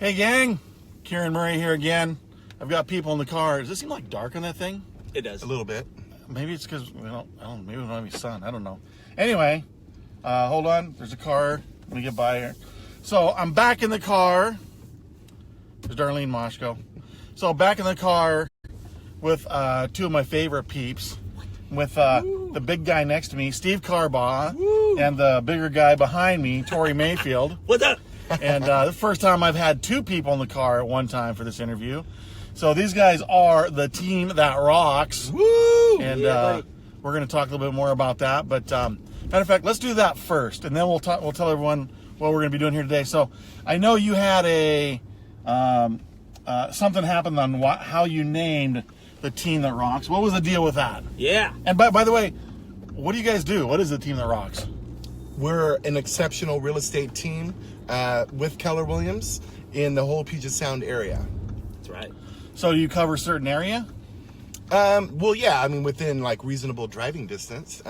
Hey gang, Kieran Murray here again. I've got people in the car. Does it seem like dark on that thing? It does. A little bit. Maybe it's because maybe we don't have any sun. I don't know. Anyway, hold on. There's a car. Let me get by here. So I'm back in the car. There's Darlene Moshko. So back in the car with two of my favorite peeps. With the big guy next to me, Steve Carbaugh, and the bigger guy behind me, Tory Mayfield. What's up? And the first time I've had two people in the car at one time for this interview. So these guys are the team that rocks. Woo! And we're going to talk a little bit more about that. But matter of fact, let's do that first, and then we'll tell everyone what we're going to be doing here today. So I know you had a something happened on how you named the team that rocks. What was the deal with that? Yeah. And by the way, what do you guys do? What is the team that rocks? We're an exceptional real estate team with Keller Williams in the whole Puget Sound area. That's right. So do you cover a certain area? Well, yeah, I mean, within like reasonable driving distance.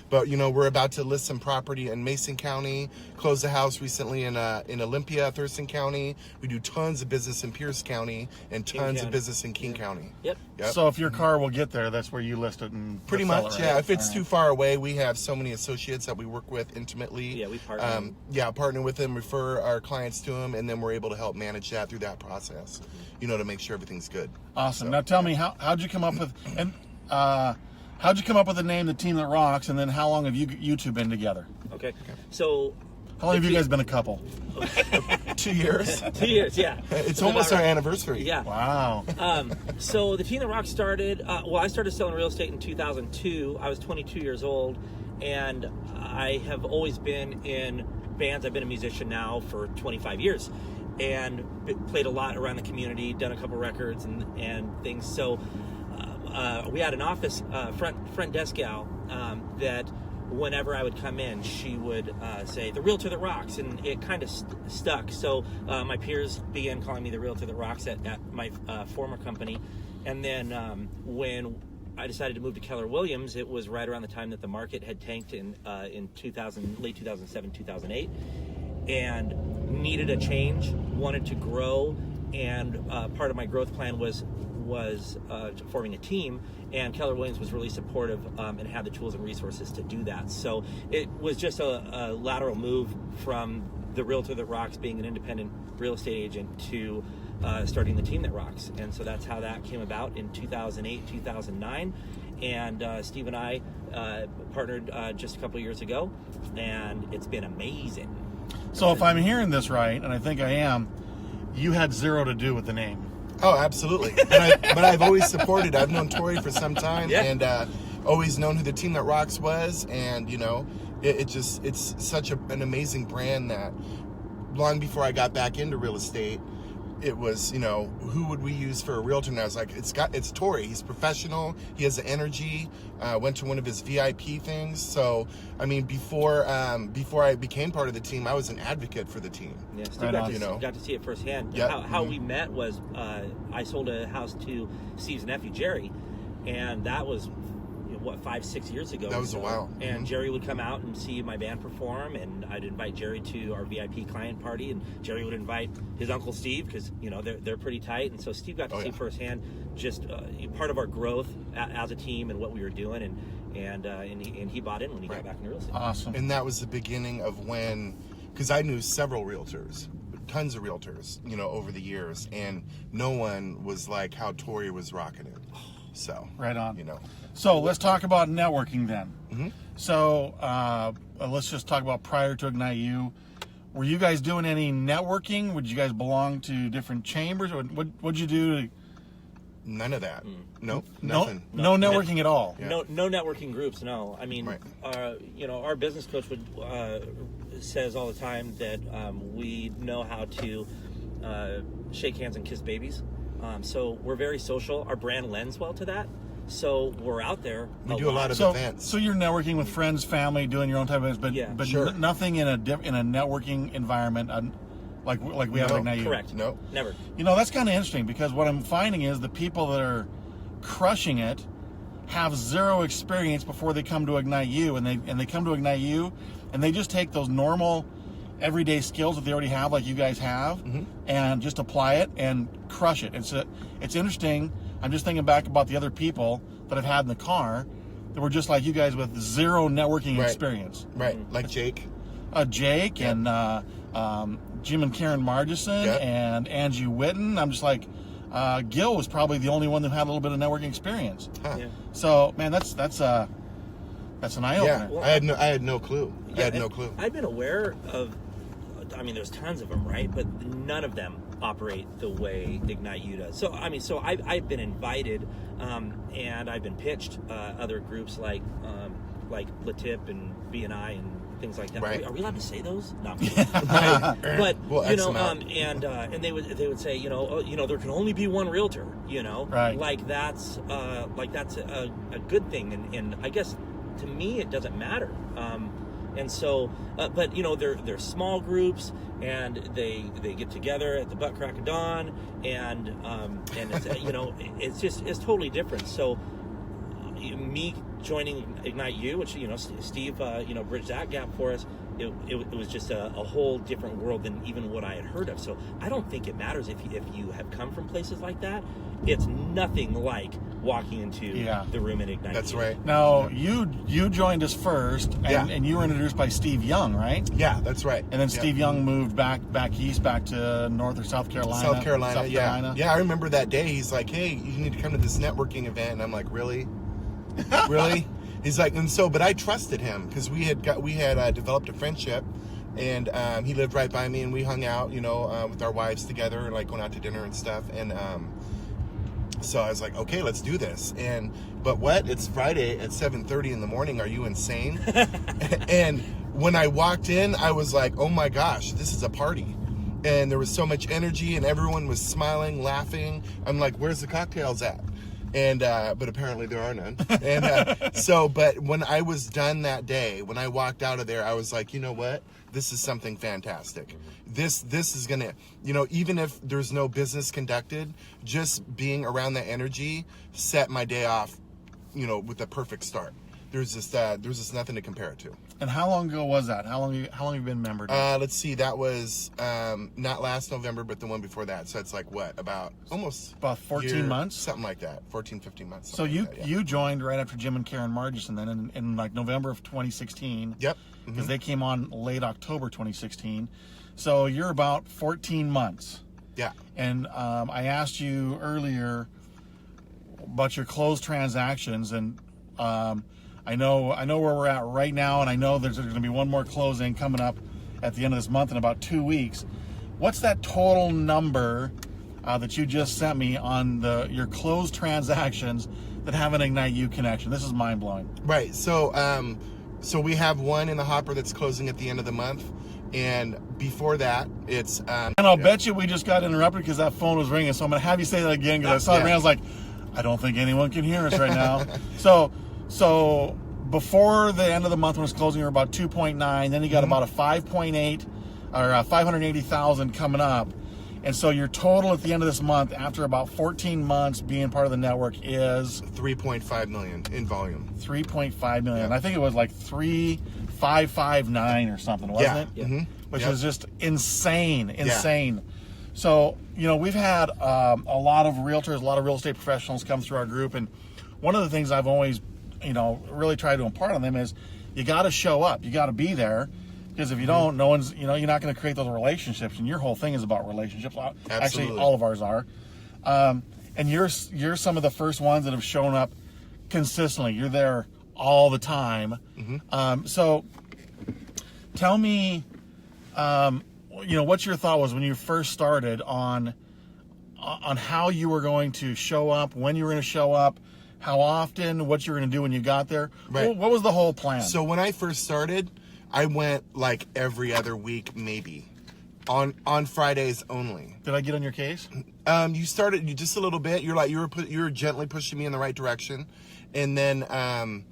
But you know, we're about to list some property in Mason County, close a house recently in Olympia, Thurston County. We do tons of business in Pierce County and tons of business in King County. Yep. So if your car will get there, that's where you list it and Pretty sell much, it, right? yeah. If it's All too right. far away, we have so many associates that we work with intimately. Yeah, we partner. Partner with them, refer our clients to them, and then we're able to help manage that through that process. You know, to make sure everything's good. Awesome. So, Now tell me how'd you come up with how'd you come up with the name, the team that rocks, and then how long have you two been together? Okay. So. How long have you guys been a couple? 2 years. 2 years, yeah. It's almost our anniversary. Yeah. Wow. So the Team That Rock started, I started selling real estate in 2002. I was 22 years old, and I have always been in bands. I've been a musician now for 25 years, and played a lot around the community, done a couple records and things. So we had an office, front desk gal, that whenever I would come in, she would say, "The Realtor That Rocks," and it kind of stuck. So my peers began calling me the Realtor That Rocks at my former company. And then when I decided to move to Keller Williams, it was right around the time that the market had tanked in late 2007, 2008, and needed a change, wanted to grow, and part of my growth plan was forming a team, and Keller Williams was really supportive and had the tools and resources to do that. So it was just a lateral move from the Realtor That Rocks, being an independent real estate agent, to starting the Team That Rocks. And so that's how that came about in 2008, 2009. And Steve and I partnered just a couple of years ago, and it's been amazing. So if I'm hearing this right, and I think I am, you had zero to do with the name. Oh, absolutely. But I've always supported. I've known Tory for some time, and always known who the Team That Rocks was. And you know, it's such an amazing brand that long before I got back into real estate, it was, you know, who would we use for a realtor? And I was like, it's Tory. He's professional. He has the energy. Went to one of his VIP things. So, I mean, before I became part of the team, I was an advocate for the team. Yeah, Steve Right got to see it firsthand. Yep. How we met was I sold a house to Steve's nephew, Jerry, and that was 5-6 years ago. That was a while. And Jerry would come out and see my band perform, and I'd invite Jerry to our VIP client party, and Jerry would invite his uncle Steve, because you know they're pretty tight. And so Steve got to see firsthand just part of our growth as a team and what we were doing, and he bought in when he got back into real estate. Awesome. And that was the beginning of when, because I knew several realtors, tons of realtors, you know, over the years, and no one was like how Tory was rocking it. So Right on. you know. So let's talk about networking then. Mm-hmm. So let's just talk about prior to Ignite You. Were you guys doing any networking? Would you guys belong to different chambers? What'd you do? None of that. Nope. No, Nothing. no networking at all. Yeah. No networking groups. No, I mean, Right. Our business coach says all the time that we know how to shake hands and kiss babies. So we're very social. Our brand lends well to that. So we're out there. We do a lot of So, events. so you're networking with friends, family, doing your own type of events, but Sure. nothing in a networking environment like we have No. Ignite You. Correct. No. Never. You know, that's kind of interesting, because what I'm finding is the people that are crushing it have zero experience before they come to Ignite You, and they come to Ignite You, and they just take those normal everyday skills that they already have, like you guys have, and just apply it and crush it. It's interesting. I'm just thinking back about the other people that I've had in the car that were just like you guys with zero networking experience. Right, like Jake. Jake and Jim and Karen Margison and Angie Witten. I'm just like, Gil was probably the only one who had a little bit of networking experience. Huh. Yeah. So, man, that's an eye opener. Yeah, I had no clue. I had no clue. I've been aware of, I mean, there's tons of them, right? But none of them operate the way Ignite U does. So, I mean, I've been invited, and I've been pitched other groups like Latip and BNI and things like that. Right. Are we allowed to say those? No. But we'll you know, and they would say, there can only be one realtor. Right. Like that's a good thing, and I guess to me it doesn't matter. And so, but they're small groups, and they get together at the butt crack of dawn, and it's it's totally different. So, me joining Ignite U, which Steve bridged that gap for us. It was just a whole different world than even what I had heard of. So I don't think it matters if you have come from places like that. It's nothing like walking into the room at Ignite. That's U. right. Now, you joined us first, and you were introduced by Steve Young, right? Yeah, that's right. And then Steve Young moved back east, back to North or South Carolina. South Carolina. Yeah, I remember that day. He's like, "Hey, you need to come to this networking event," and I'm like, "Really? Really?" He's like, but I trusted him because we had developed a friendship, and he lived right by me, and we hung out, with our wives together, like going out to dinner and stuff, and so I was like, okay, let's do this. But it's Friday at 7:30 in the morning. Are you insane? And when I walked in, I was like, oh my gosh, this is a party. And there was so much energy, and everyone was smiling, laughing. I'm like, where's the cocktails at? And but apparently there are none. And but when I was done that day, when I walked out of there, I was like, you know what? This is something fantastic. This is gonna, even if there's no business conducted, just being around that energy set my day off, with a perfect start. There's just nothing to compare it to. And how long ago was that? How long have you been membered? Let's see. That was not last November, but the one before that. So it's like about 14 months? Something like that. 14, 15 months. So you joined right after Jim and Karen Margison then in like November of 2016. Yep. Because they came on late October 2016. So you're about 14 months. Yeah. And I asked you earlier about your closed transactions, and I know where we're at right now, and I know there's going to be one more closing coming up at the end of this month in about 2 weeks. What's that total number that you just sent me on your closed transactions that have an Ignite U connection? This is mind blowing. Right. So we have one in the hopper that's closing at the end of the month, and before that, it's. And I'll bet you we just got interrupted because that phone was ringing. So I'm going to have you say that again because I saw it ring. I was like, I don't think anyone can hear us right now. So before the end of the month when it's closing, you're about 2.9. Then you got about a 5.8 or 580,000 coming up. And so your total at the end of this month, after about 14 months being part of the network, is 3.5 million in volume. 3.5 million. Yeah. I think it was like 3,559 or something, wasn't it? Yeah. Mm-hmm. Which was just insane. Yeah. So, we've had a lot of realtors, a lot of real estate professionals come through our group, and one of the things I've always really try to impart on them is you got to show up. You got to be there, because if you don't, no one's, you're not going to create those relationships. And your whole thing is about relationships. Absolutely. Actually, all of ours are. And you're some of the first ones that have shown up consistently. You're there all the time. Mm-hmm. So tell me, what your thought was when you first started on how you were going to show up, when you were going to show up, how often, what you were going to do when you got there. Right. What was the whole plan? So when I first started, I went like every other week, maybe on Fridays only. Did I get on your case? You started just a little bit. You were gently pushing me in the right direction, and then I'm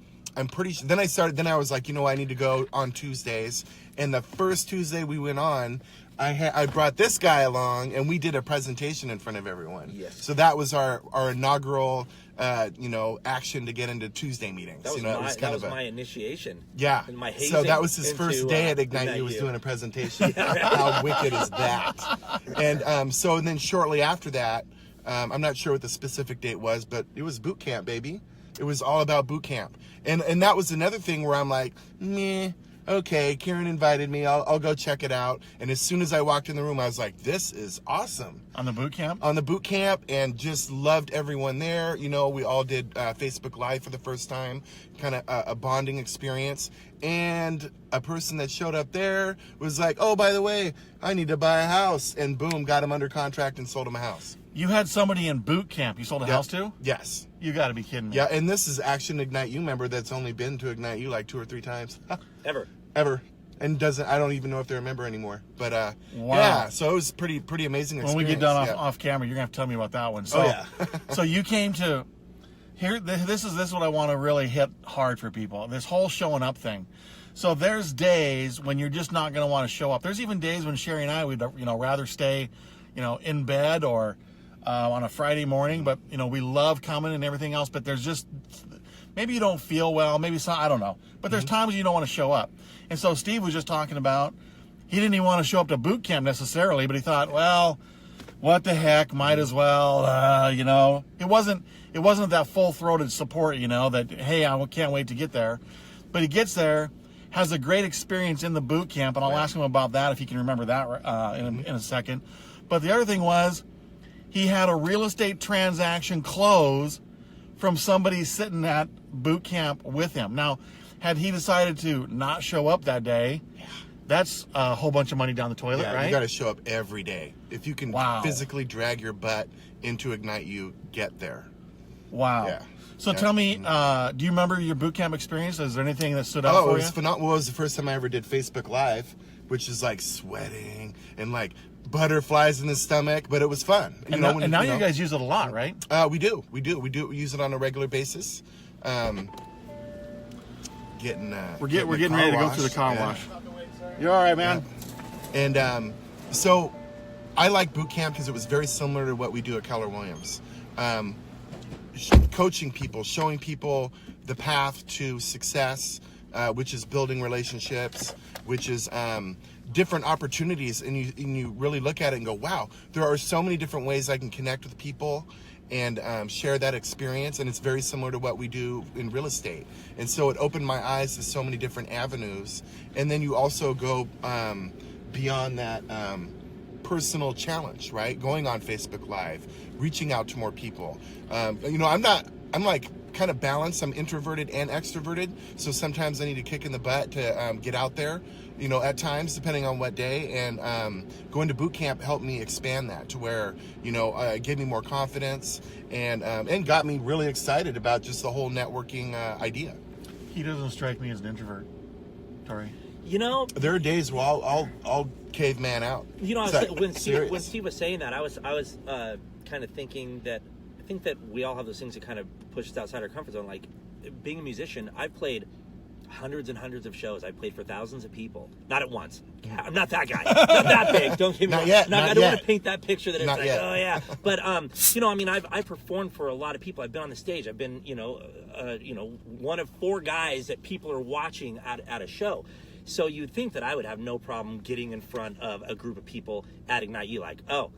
pretty sure. Then I was like, I need to go on Tuesdays. And the first Tuesday we went on, I brought this guy along, and we did a presentation in front of everyone. Yes. So that was our inaugural, action to get into Tuesday meetings. That was my initiation. Yeah. And my hazing So that was his into, first day at Ignite. He was doing a presentation. How wicked is that? And so then shortly after that, I'm not sure what the specific date was, but it was boot camp, baby. It was all about boot camp. And that was another thing where I'm like, meh. Okay, Karen invited me. I'll go check it out. And as soon as I walked in the room, I was like, this is awesome. On the boot camp? On the boot camp, and just loved everyone there. We all did Facebook Live for the first time, kind of a bonding experience. And a person that showed up there was like, oh, by the way, I need to buy a house. And boom, got him under contract and sold him a house. You had somebody in boot camp you sold a house to? Yes. You got to be kidding me. Yeah, and this is Action Ignite You member that's only been to Ignite You like 2 or 3 times. Ever. And I don't even know if they're a member anymore. But wow. Yeah, so it was pretty amazing experience. When we get done off camera, you're going to have to tell me about that one. So, so you came to here. This is what I want to really hit hard for people. This whole showing up thing. So there's days when you're just not going to want to show up. There's even days when Sherry and I would rather stay, in bed or on a Friday morning. But we love coming and everything else. But there's just maybe you don't feel well. Maybe I don't know. But there's times you don't want to show up. And so Steve was just talking about he didn't even want to show up to boot camp necessarily, but he thought, well, what the heck, might as well, It wasn't that full-throated support, that, hey, I can't wait to get there. But he gets there, has a great experience in the boot camp, and I'll ask him about that if he can remember that in a second. But the other thing was he had a real estate transaction close from somebody sitting at boot camp with him. Now, had he decided to not show up that day, that's a whole bunch of money down the toilet, right? You got to show up every day. If you can physically drag your butt into Ignite You, get there. Wow. Yeah. So tell me, do you remember your boot camp experience? Is there anything that stood out for you? It was phenomenal. Well, it was the first time I ever did Facebook Live, which is like sweating and like butterflies in the stomach, but it was fun. And now you guys use it a lot, right? We do. We use it on a regular basis. We're getting ready to go through the car wash. You're all right, man. Yeah. And so I like boot camp because it was very similar to what we do at Keller Williams. Coaching people, showing people the path to success, which is building relationships, which is different opportunities. And you really look at it and go, wow, there are so many different ways I can connect with people and share that experience. And it's very similar to what we do in real estate. And so it opened my eyes to so many different avenues. And then you also go beyond that personal challenge, right? Going on Facebook Live, reaching out to more people. I'm like kind of balanced. I'm introverted and extroverted. So sometimes I need a kick in the butt to get out there, at times, depending on what day. And going to boot camp helped me expand that to where, gave me more confidence and got me really excited about just the whole networking idea. He doesn't strike me as an introvert, Tory. There are days where I'll caveman out. When Steve was saying that, I was kind of thinking that I think that we all have those things that kind of push us outside our comfort zone. Like being a musician, I've played hundreds and hundreds of shows. I've played for thousands of people, not at once. I'm not that guy. Not that big. Don't give me. Not yet. I don't want to paint that picture that it's not like, yet. oh yeah. But I've performed for a lot of people. I've been on the stage. I've been one of 4 guys that people are watching at a show. So you'd think that I would have no problem getting in front of a group of people at Ignite You, like, oh,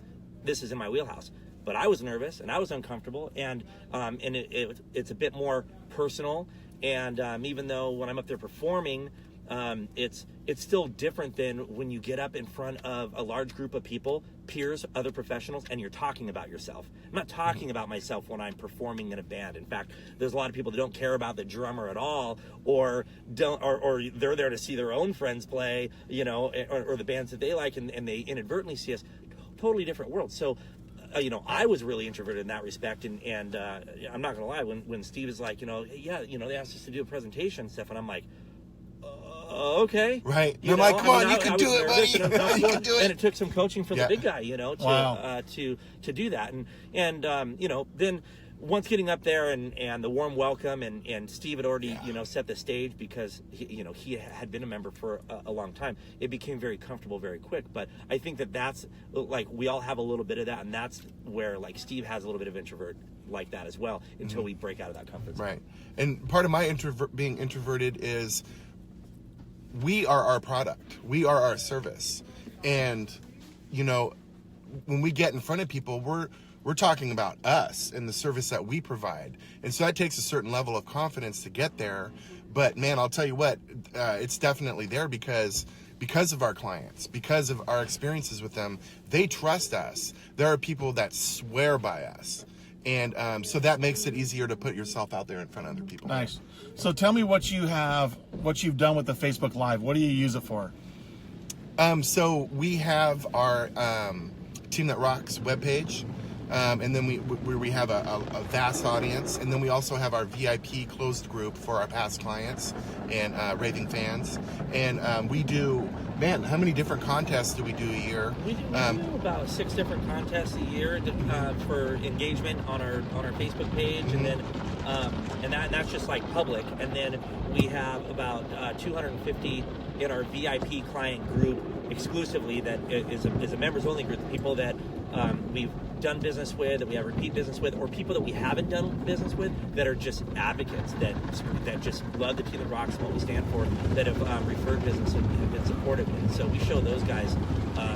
this is in my wheelhouse. But I was nervous and I was uncomfortable, and it's a bit more personal. And even though when I'm up there performing, it's still different than when you get up in front of a large group of people, peers, other professionals, and you're talking about yourself. I'm not talking about myself when I'm performing in a band. In fact, there's a lot of people that don't care about the drummer at all, or they're there to see their own friends play, or the bands that they like, and they inadvertently see us. Totally different world. So I was really introverted in that respect, and I'm not gonna lie, when Steve is like, they asked us to do a presentation and stuff, and I'm like, okay, right? You're like, come on, you can do it, buddy. You can do it. And it took some coaching for the big guy, to do that, and then once getting up there and the warm welcome and Steve had already set the stage because he had been a member for a long time. It became very comfortable very quick. But I think that's like we all have a little bit of that, and that's where like Steve has a little bit of introvert like that as well until we break out of that comfort zone. Right. And part of my being introverted is we are our product. We are our service. And when we get in front of people, we're talking about us and the service that we provide. And so that takes a certain level of confidence to get there. But man, I'll tell you what, it's definitely there because of our clients, because of our experiences with them. They trust us. There are people that swear by us. And so that makes it easier to put yourself out there in front of other people. Nice. So tell me what you've done with the Facebook Live. What do you use it for? So we have our Team That Rocks webpage. And then we have a vast audience, and then we also have our VIP closed group for our past clients and raving fans. And we do, man, how many different contests do we do a year? We do about 6 different contests a year for engagement on our Facebook page, and that's just like public. And then we have about 250 in our VIP client group exclusively that is a members only group of people that we've done business with, that we have repeat business with, or people that we haven't done business with that are just advocates that just love the Team That Rocks and what we stand for, that have referred business and have been supportive. And so we show those guys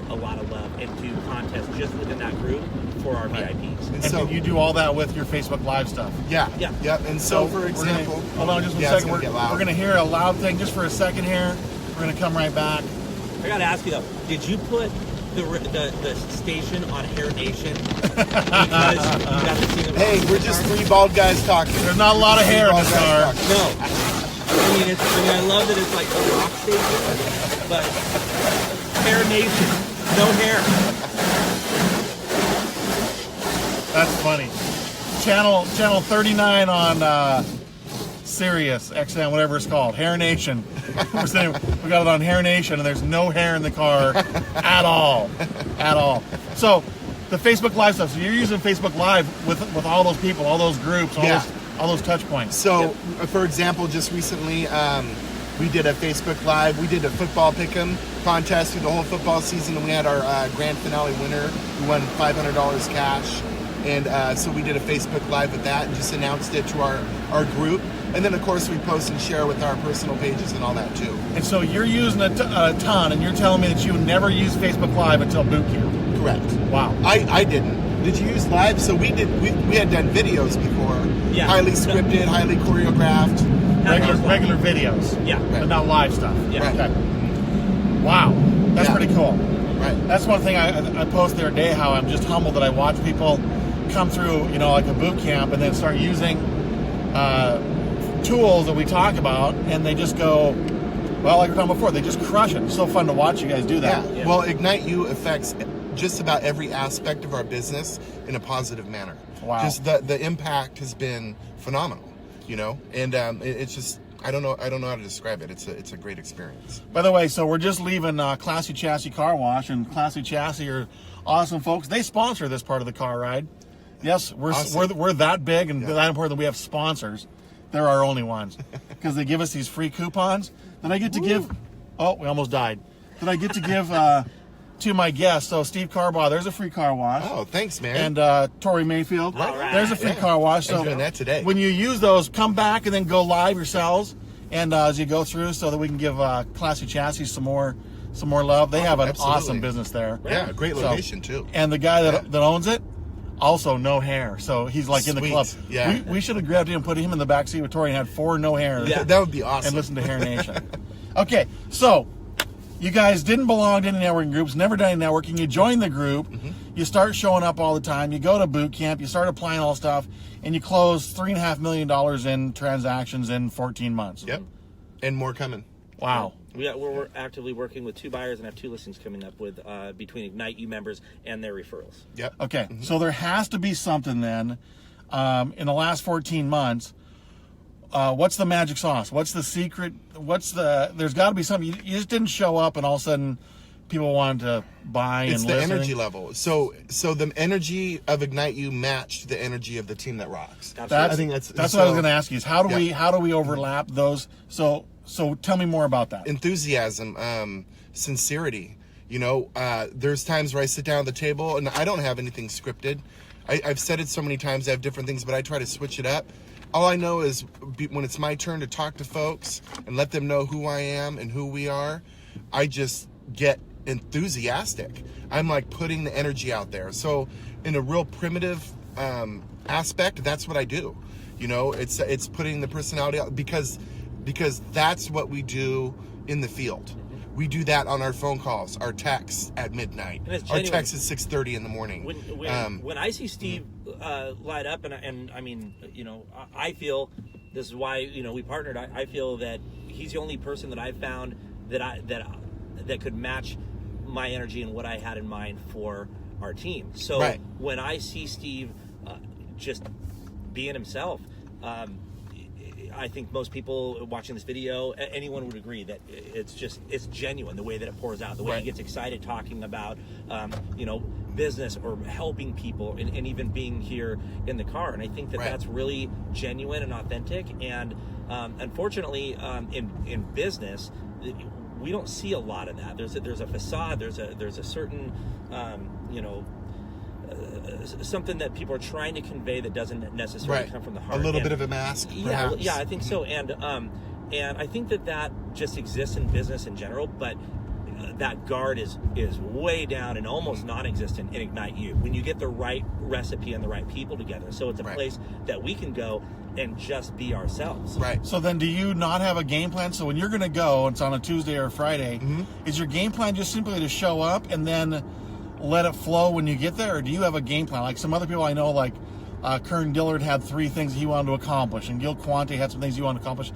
a lot of love and do contests just within that group for our VIPs. And so you do all that with your Facebook Live stuff. Yeah. Yeah. And so for example, hold on just one second. We're going to hear a loud thing just for a second here. We're going to come right back. I got to ask you though, did you put the station on Hair Nation because you got to see them? Hey, we're just 3 bald guys talking. There's not a lot of hair in this car. No. I love that it's like a rock station, but Hair Nation, no hair. That's funny. Channel 39 on Sirius XM, whatever it's called, Hair Nation. We're saying we got it on Hair Nation, and there's no hair in the car at all. So the Facebook Live stuff. So you're using Facebook Live with all those people, all those groups, all those touch points. So, for example, just recently we did a Facebook Live. We did a football pick'em contest through the whole football season, and we had our grand finale winner who won $500 cash. And so we did a Facebook Live with that and just announced it to our group. And then, of course, we post and share with our personal pages and all that, too. And so you're using a ton, and you're telling me that you never used Facebook Live until boot camp. Correct. Wow. I didn't. Did you use Live? So we had done videos before. Yeah. Highly scripted, highly choreographed. Regular videos. Yeah. But not live stuff. Yeah. Right. Okay. Wow. That's pretty cool. Right. That's one thing I posted the other day, how I'm just humbled that I watch people come through, like a boot camp and then start using tools that we talk about, and they just go, well, like we were talking before, they just crush it. It's so fun to watch you guys do that. Yeah. Well, Ignite You affects just about every aspect of our business in a positive manner. Wow. Just the impact has been phenomenal, and it's just, I don't know how to describe it. It's a great experience. By the way, so we're just leaving Classy Chassis Car Wash, and Classy Chassis are awesome folks. They sponsor this part of the car ride. Yes, we're that big and that important that we have sponsors. They're our only ones because they give us these free coupons that I get to give. Oh, we almost died. That I get to give to my guests. So Steve Carbaugh, there's a free car wash. Oh, thanks, man. And Tory Mayfield, there's a free car wash. So I'm doing that today. When you use those, come back and then go live yourselves. And as you go through, so that we can give Classy Chassis some more love. They have an awesome business there. Yeah, great location too. And the guy that owns it, also no hair, so he's like in the club. Yeah, we should have grabbed him and put him in the back seat with Tory and had 4 no hair. Yeah, that would be awesome. And listen to Hair Nation. Okay, so you guys didn't belong to any networking groups, never done any networking. You join the group, you start showing up all the time. You go to boot camp, you start applying all stuff, and you close $3.5 million in transactions in 14 months. Yep, and more coming. Wow. We're actively working with 2 buyers and have 2 listings coming up with between Ignite You members and their referrals. Yep. Okay, so there has to be something then in the last 14 months. What's the magic sauce? What's the secret? There's got to be something. You just didn't show up and all of a sudden people wanted to buy It's and the listen? energy level. So the energy of Ignite You matched the energy of the team that rocks. That's, I think that's what I was going to ask you is how do we overlap those? So tell me more about that. Enthusiasm, sincerity. There's times where I sit down at the table and I don't have anything scripted. I've said it so many times, I have different things, but I try to switch it up. All I know is when it's my turn to talk to folks and let them know who I am and who we are, I just get enthusiastic. I'm like putting the energy out there. So in a real primitive aspect, that's what I do. It's putting the personality out because that's what we do in the field. We do that on our phone calls, our texts at midnight, our texts at 6:30 in the morning. When I see Steve light up, and I mean, I feel this is why we partnered. I feel that he's the only person that I've found that could match my energy and what I had in mind for our team. So when I see Steve just being himself, I think most people watching this video, anyone would agree that it's genuine, the way that it pours out, the way he gets excited talking about, business or helping people and even being here in the car. And I think that that's really genuine and authentic. And unfortunately, in business, we don't see a lot of that. There's a facade, there's a certain, something that people are trying to convey that doesn't necessarily come from the heart. A little bit of a mask, perhaps. Yeah, I think so. And I think that just exists in business in general, but that guard is way down and almost non-existent in Ignite You when you get the right recipe and the right people together. So it's a place that we can go and just be ourselves. Right. So then do you not have a game plan? So when you're going to go, it's on a Tuesday or a Friday, is your game plan just simply to show up and then let it flow when you get there? Or do you have a game plan? Like some other people I know, like Kern Dillard had 3 things he wanted to accomplish, and Gil Quante had some things he wanted to accomplish.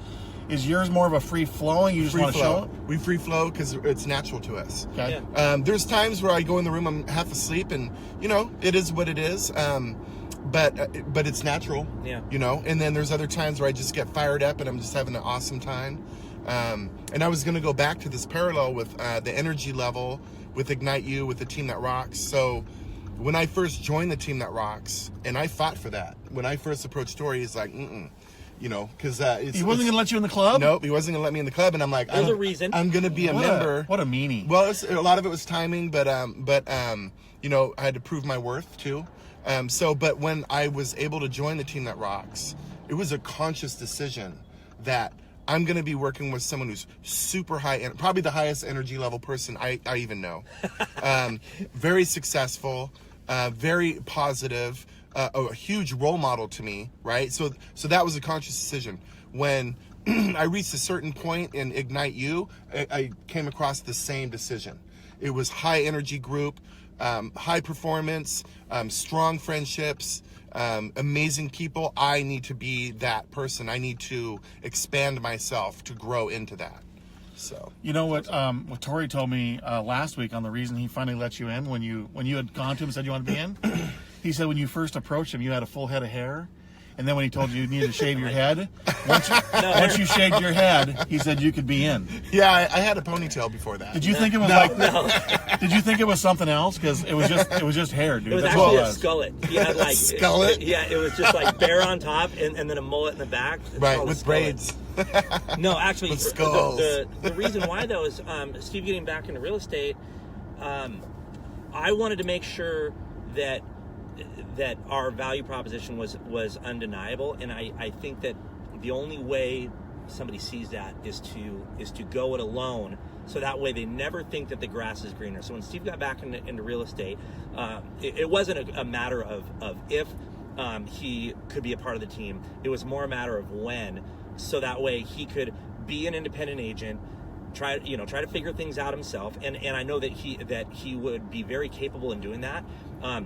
Is yours more of a free flowing? You just want to show it? We free flow because it's natural to us. Okay. Yeah. There's times where I go in the room, I'm half asleep, and it is what it is. But it's natural. Yeah. And then there's other times where I just get fired up and I'm just having an awesome time. And I was going to go back to this parallel with the energy level with Ignite You, with the Team That Rocks. So when I first joined the Team That Rocks, and I fought for that. When I first approached Tory, he's like, because he wasn't going to let you in the club? Nope, he wasn't going to let me in the club, and I'm like, there's a reason. I'm going to be a member. What a meanie. Well, a lot of it was timing, but I had to prove my worth too. But when I was able to join the Team That Rocks, it was a conscious decision that I'm going to be working with someone who's super high, and probably the highest energy level person I even know. Very successful, very positive, a huge role model to me, right? So that was a conscious decision. When I reached a certain point in Ignite You, I came across the same decision. It was high energy group, high performance, strong friendships, amazing people. I need to be that person. I need to expand myself to grow into that. So you know what Tory told me last week on the reason he finally let you in when you had gone to him and said you wanted to be in. He said when you first approached him, you had a full head of hair. And then when he told you needed to shave your head, once you shaved your head, he said you could be in. Yeah, I had a ponytail before that. Did you think it was Did you think it was something else? Because it was just hair, dude. It was That's actually what a skullet. He had like skullet? Yeah, it was just like bare on top and then a mullet in the back. It's Right, with braids. No, actually, with skulls. The reason why though is Steve getting back into real estate. I wanted to make sure that our value proposition was undeniable, and I think that the only way somebody sees that is to go it alone, so that way they never think that the grass is greener. So when Steve got back into real estate, it wasn't a matter of if he could be a part of the team. It was more a matter of when, so that way he could be an independent agent, try to figure things out himself, and I know that he would be very capable in doing that.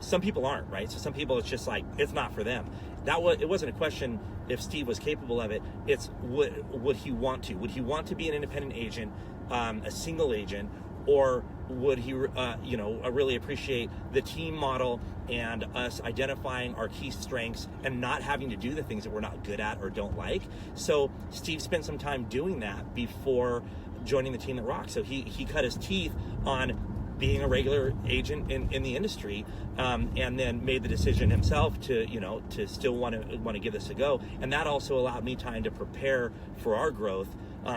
Some people aren't, right? So some people, it's just like, it's not for them. It wasn't a question if Steve was capable of it. It's would he want to? Would he want to be an independent agent, a single agent, or would he, really appreciate the team model and us identifying our key strengths and not having to do the things that we're not good at or don't like? So Steve spent some time doing that before joining the Team That Rocks. So he cut his teeth on being a regular agent in the industry, and then made the decision himself to still want to give this a go. And that also allowed me time to prepare for our growth.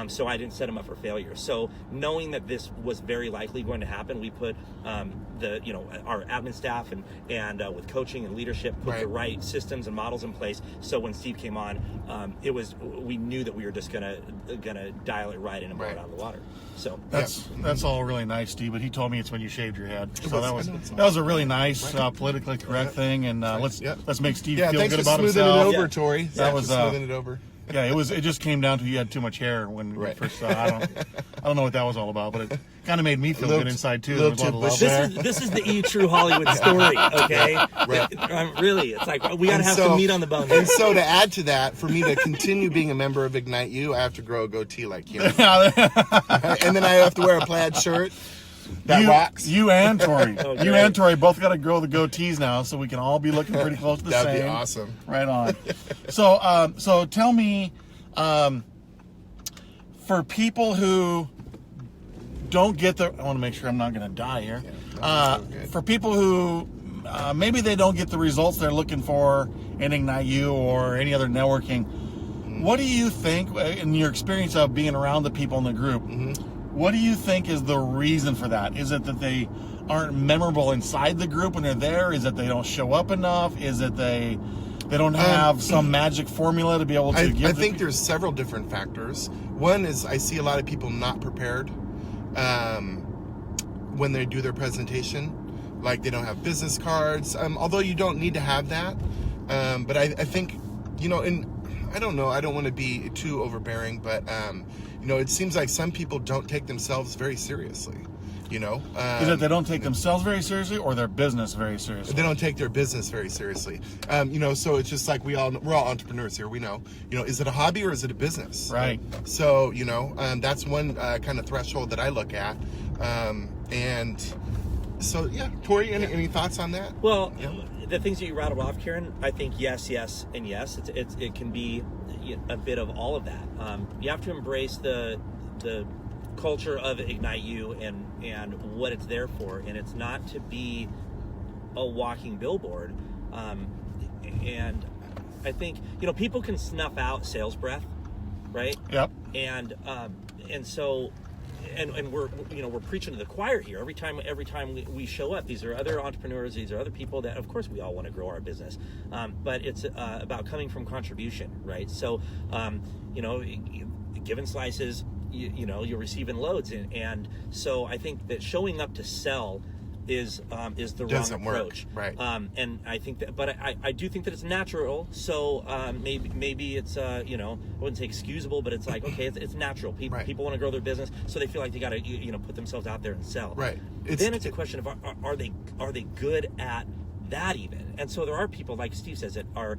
So I didn't set him up for failure. So knowing that this was very likely going to happen, we put our admin staff and with coaching and leadership, put the right systems and models in place. So when Steve came on, we knew that we were just gonna dial it right in and blow it out of the water. So that's all really nice, Steve. But he told me it's when you shaved your head. So that was a really nice politically correct thing. And let's make Steve feel good about himself. Thanks for smoothing it over, Tory. That was smoothing it over. Yeah, it just came down to he had too much hair when we first I don't know what that was all about, but it kind of made me feel good inside too. There was a lot of love there. This is the true Hollywood story, okay? Really, it's like we gotta have some meat on the bone. And so to add to that, for me to continue being a member of Ignite You, I have to grow a goatee like you. And then I have to wear a plaid shirt. That rocks. You and Tory. You and Tory both got to grow the goatees now, so we can all be looking pretty close to the same. That'd be awesome. Right on. So tell me, for people who don't get I want to make sure I'm not going to die here. For people who maybe they don't get the results they're looking for in Ignite You or any other networking, what do you think, in your experience of being around the people in the group, what do you think is the reason for that? Is it that they aren't memorable inside the group when they're there? Is it they don't show up enough? Is it they don't have some magic formula to be able to give? I think there's several different factors. One is I see a lot of people not prepared when they do their presentation. Like they don't have business cards, although you don't need to have that. But I think, and I don't know, I don't want to be too overbearing, but it seems like some people don't take themselves very seriously. Is it they don't take themselves very seriously or their business very seriously? They don't take their business very seriously. So it's just like we're all entrepreneurs here. We know, is it a hobby or is it a business? Right. So, that's one kind of threshold that I look at. And so, Tory, any thoughts on that? Well, the things that you rattled off, Karen, I think yes, and yes. It can be a bit of all of that. You have to embrace the culture of Ignite You and what it's there for, and it's not to be a walking billboard. And I think people can snuff out sales breath, right? Yep. And so. And we're preaching to the choir here every time we show up. These are other entrepreneurs. These are other people that, of course, we all want to grow our business. But it's about coming from contribution, right? So, given slices, you're receiving loads, and so I think that showing up to sell is the wrong approach, right? And I think that, but I do think that it's natural. So maybe it's I wouldn't say excusable, but it's like, okay, it's natural. People want to grow their business, so they feel like they got to put themselves out there and sell. Right. Then it's a question of are they good at that even? And so there are people, like Steve says, that are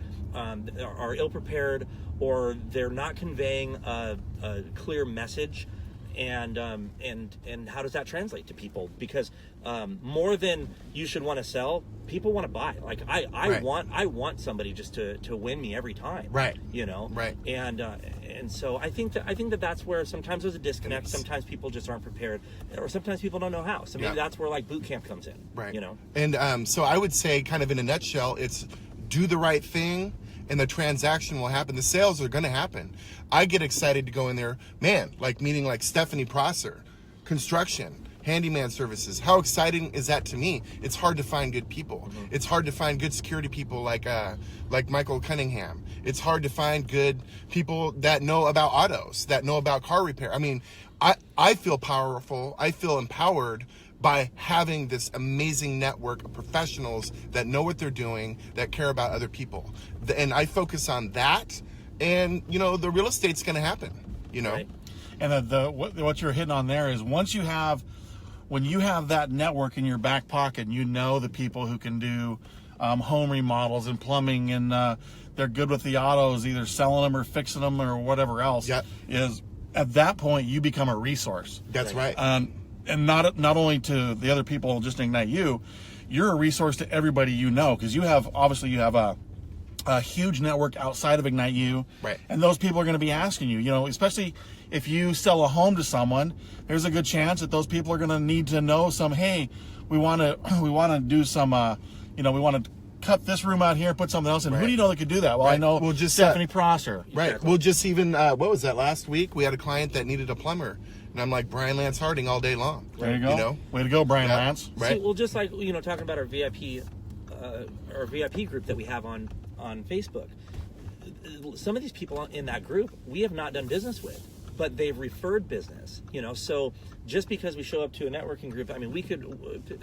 ill prepared, or they're not conveying a clear message. And how does that translate to people? Because more than you should want to sell, people want to buy. Like I want somebody just to win me every time. Right. Right. And so I think that that's where sometimes there's a disconnect. Sometimes people just aren't prepared, or sometimes people don't know how. So maybe that's where like boot camp comes in. Right. And so I would say, kind of in a nutshell, it's do the right thing, and the transaction will happen. The sales are going to happen. I get excited to go in there, meeting like Stephanie Prosser, construction, handyman services. How exciting is that to me? It's hard to find good people. Mm-hmm. It's hard to find good security people like Michael Cunningham. It's hard to find good people that know about autos, that know about car repair. I mean, I feel powerful. I feel empowered by having this amazing network of professionals that know what they're doing, that care about other people. And I focus on that, and, the real estate's going to happen, Right. And what you're hitting on there is when you have that network in your back pocket, and the people who can do home remodels and plumbing, and they're good with the autos, either selling them or fixing them or whatever else, is at that point you become a resource. That's right. And not only to the other people just Ignite You, you're a resource to everybody because you have a a huge network outside of Ignite You. Right. And those people are going to be asking you, especially if you sell a home to someone, there's a good chance that those people are going to need to know hey, we want to do some, we want to cut this room out here and put something else in. Who do you know that could do that? Well, I know Stephanie Prosser. Right. Exactly. Well, just even, what was that, last week? We had a client that needed a plumber. And I'm like, Brian Lance Harding all day long. There you go. Way to go, Brian Lance. Right. See, well, just like, talking about our VIP group that we have on Facebook. Some of these people in that group, we have not done business with, but they've referred business, so just because we show up to a networking group, I mean,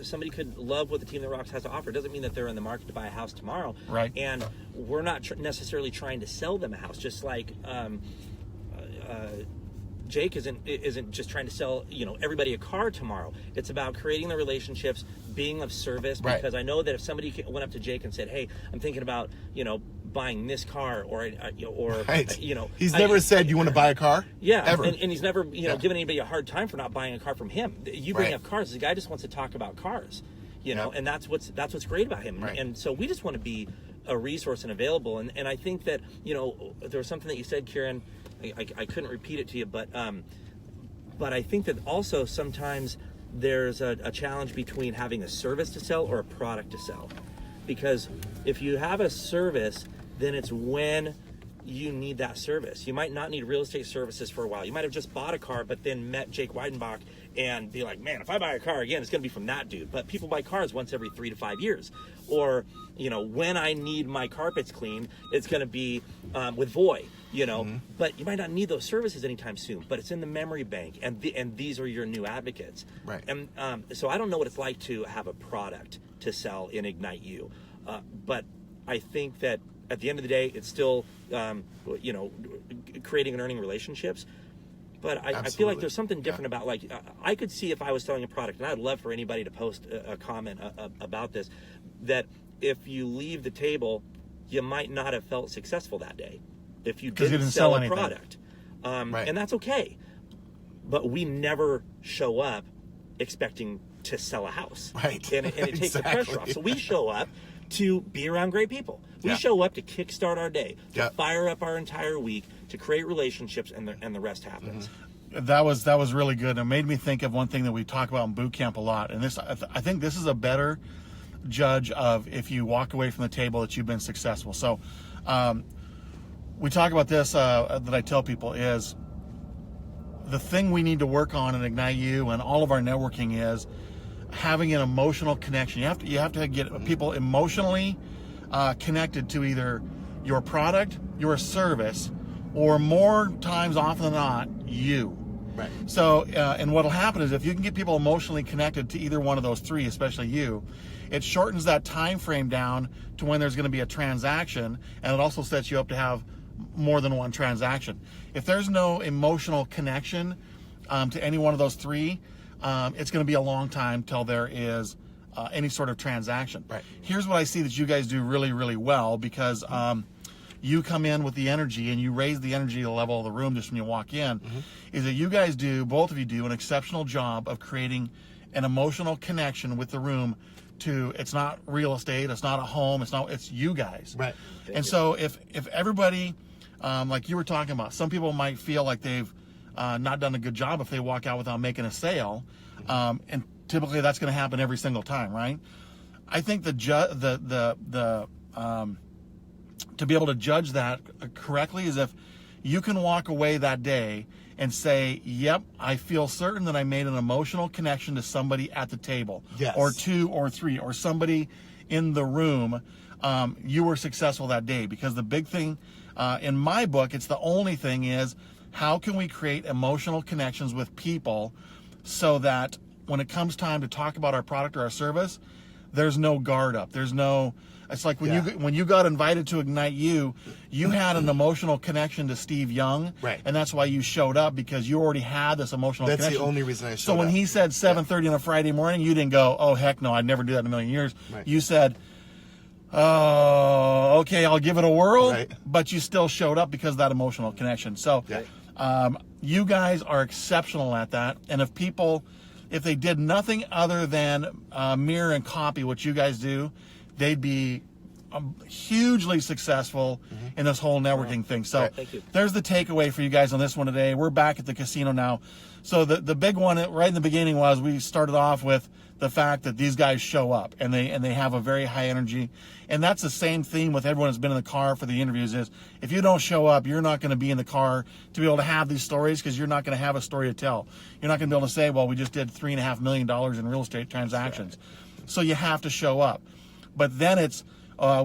somebody could love what the Team That Rocks has to offer. It doesn't mean that they're in the market to buy a house tomorrow. Right. And we're not necessarily trying to sell them a house, just like, Jake isn't just trying to sell, everybody a car tomorrow. It's about creating the relationships, being of service, because I know that if somebody went up to Jake and said, "Hey, I'm thinking about, buying this car," or he's never said, "You want to buy a car?" Yeah, ever. And he's never, given anybody a hard time for not buying a car from him. You bring up cars, the guy just wants to talk about cars, and that's what's great about him. Right. And so we just want to be a resource and available. And I think that, there was something that you said, Kieran. I couldn't repeat it to you, but I think that also sometimes there's a challenge between having a service to sell or a product to sell. Because if you have a service, then it's when you need that service. You might not need real estate services for a while. You might have just bought a car, but then met Jake Weidenbach and be like, "Man, if I buy a car again, it's going to be from that dude." But people buy cars once every 3 to 5 years. Or, when I need my carpets cleaned, it's going to be with Voy, But you might not need those services anytime soon. But it's in the memory bank, and these are your new advocates. Right. And so I don't know what it's like to have a product to sell in Ignite You. But I think that at the end of the day, it's still, creating and earning relationships. But I feel like there's something different about, like, I could see if I was selling a product, and I'd love for anybody to post a comment about this, that if you leave the table, you might not have felt successful that day if you didn't sell a product. And that's okay. But we never show up expecting to sell a house. Right. And it takes the pressure off. So we show up to be around great people. We show up to kickstart our day, to fire up our entire week, to create relationships, and the rest happens. That was really good. It made me think of one thing that we talk about in boot camp a lot, and I think this is a better judge of if you walk away from the table that you've been successful. So we talk about this that I tell people is the thing we need to work on in Ignite You and all of our networking is having an emotional connection. You have to get people emotionally connected to either your product, your service, or more times often than not, you. Right. So, and what'll happen is if you can get people emotionally connected to either one of those three, especially you, it shortens that time frame down to when there's going to be a transaction, and it also sets you up to have more than one transaction. If there's no emotional connection to any one of those three, it's going to be a long time till there is any sort of transaction. Right. Here's what I see that you guys do really, really well, because you come in with the energy and you raise the energy level of the room just when you walk in, is that you guys both of you do an exceptional job of creating an emotional connection with the room to, it's not real estate, it's not a home, it's you guys. Right. And so if everybody, like you were talking about, some people might feel like they've not done a good job if they walk out without making a sale, and typically that's going to happen every single time, right? I think to be able to judge that correctly is if you can walk away that day and say, "Yep, I feel certain that I made an emotional connection to somebody at the table, yes, or two or three, or somebody in the room. You were successful that day." Because the big thing, in my book, it's the only thing is, how can we create emotional connections with people so that when it comes time to talk about our product or our service, there's no guard up. It's like when you got invited to Ignite You, you had an emotional connection to Steve Young, right? And that's why you showed up, because you already had this emotional connection. That's the only reason I showed up. So when he said 7:30 on a Friday morning, you didn't go, "Oh, heck no, I'd never do that in a million years." Right. You said, "Oh, okay, I'll give it a whirl," right, but you still showed up because of that emotional connection. So you guys are exceptional at that. And if they did nothing other than mirror and copy what you guys do, they'd be hugely successful in this whole networking thing. So Thank you. there's the takeaway for you guys on this one today. We're back at the casino now. So the big one right in the beginning was we started off with the fact that these guys show up and they have a very high energy. And that's the same theme with everyone that's been in the car for the interviews is if you don't show up, you're not going to be in the car to be able to have these stories because you're not going to have a story to tell. You're not going to be able to say, well, we just did $3.5 million in real estate transactions. So you have to show up. But then it's,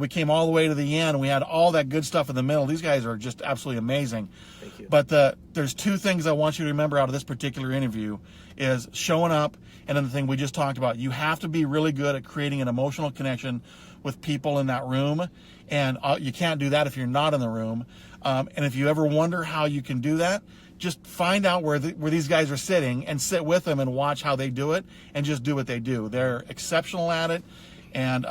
we came all the way to the end. We had all that good stuff in the middle. These guys are just absolutely amazing. Thank you. But there's two things I want you to remember out of this particular interview is showing up, and then the thing we just talked about. You have to be really good at creating an emotional connection with people in that room, and you can't do that if you're not in the room. And if you ever wonder how you can do that, just find out where these guys are sitting and sit with them and watch how they do it, and just do what they do. They're exceptional at it, and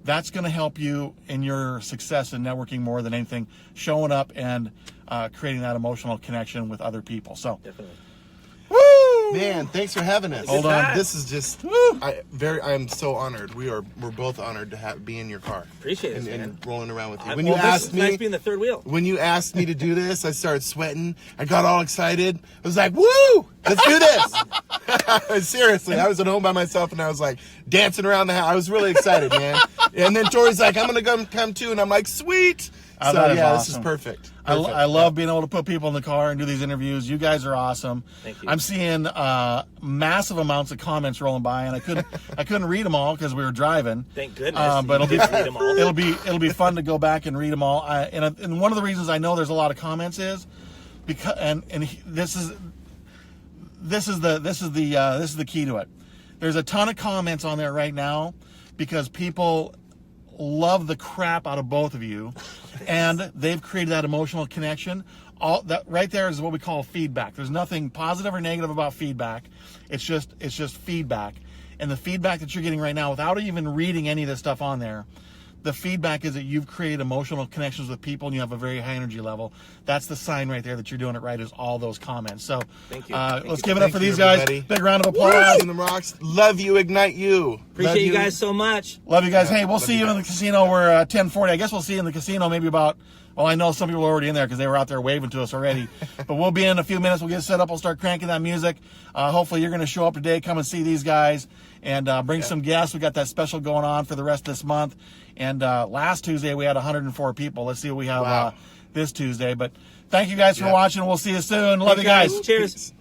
that's going to help you in your success in networking more than anything, showing up and creating that emotional connection with other people. So, Definitely. woo! Man, thanks for having us. Hold on. This is just I'm so honored. We're both honored to be in your car. Appreciate it, and man. rolling around with you. Well, this is nice being the third wheel. When you asked me to do this, I started sweating. I got all excited. I was like, woo! Let's do this. Seriously, I was at home by myself and I was like dancing around the house. I was really excited, man. And then Tory's like, I'm going to come too. And I'm like, sweet. Oh, So, that is yeah, awesome. this is perfect. I love being able to put people in the car and do these interviews. You guys are awesome. Thank you. I'm seeing massive amounts of comments rolling by, and I couldn't read them all because we were driving. Thank goodness. But You didn't read them all. it'll be fun to go back and read them all. And one of the reasons I know there's a lot of comments is because this is the key to it. There's a ton of comments on there right now because people love the crap out of both of you, and they've created that emotional connection. All that right there is what we call feedback. There's nothing positive or negative about feedback. It's just feedback, and the feedback that you're getting right now, without even reading any of this stuff on there, the feedback is that you've created emotional connections with people and you have a very high energy level. That's the sign right there that you're doing it right, is all those comments. So Thank you. Let's give it up for these everybody. guys. Big round of applause. Team the Rocks. Love you, ignite you. Appreciate Love you guys so much. Love you guys. Yeah, Hey, we'll love see you you in the guys. casino. We're 10:40. I guess we'll see you in the casino maybe about, well, I know some people are already in there because they were out there waving to us already. But we'll be in a few minutes. We'll get set up. We'll start cranking that music. Hopefully you're going to show up today. Come and see these guys and bring some guests. We got that special going on for the rest of this month. And last Tuesday we had 104 people. Let's see what we have Wow. this Tuesday. But thank you guys for watching. We'll see you soon. Love you guys. Cheers.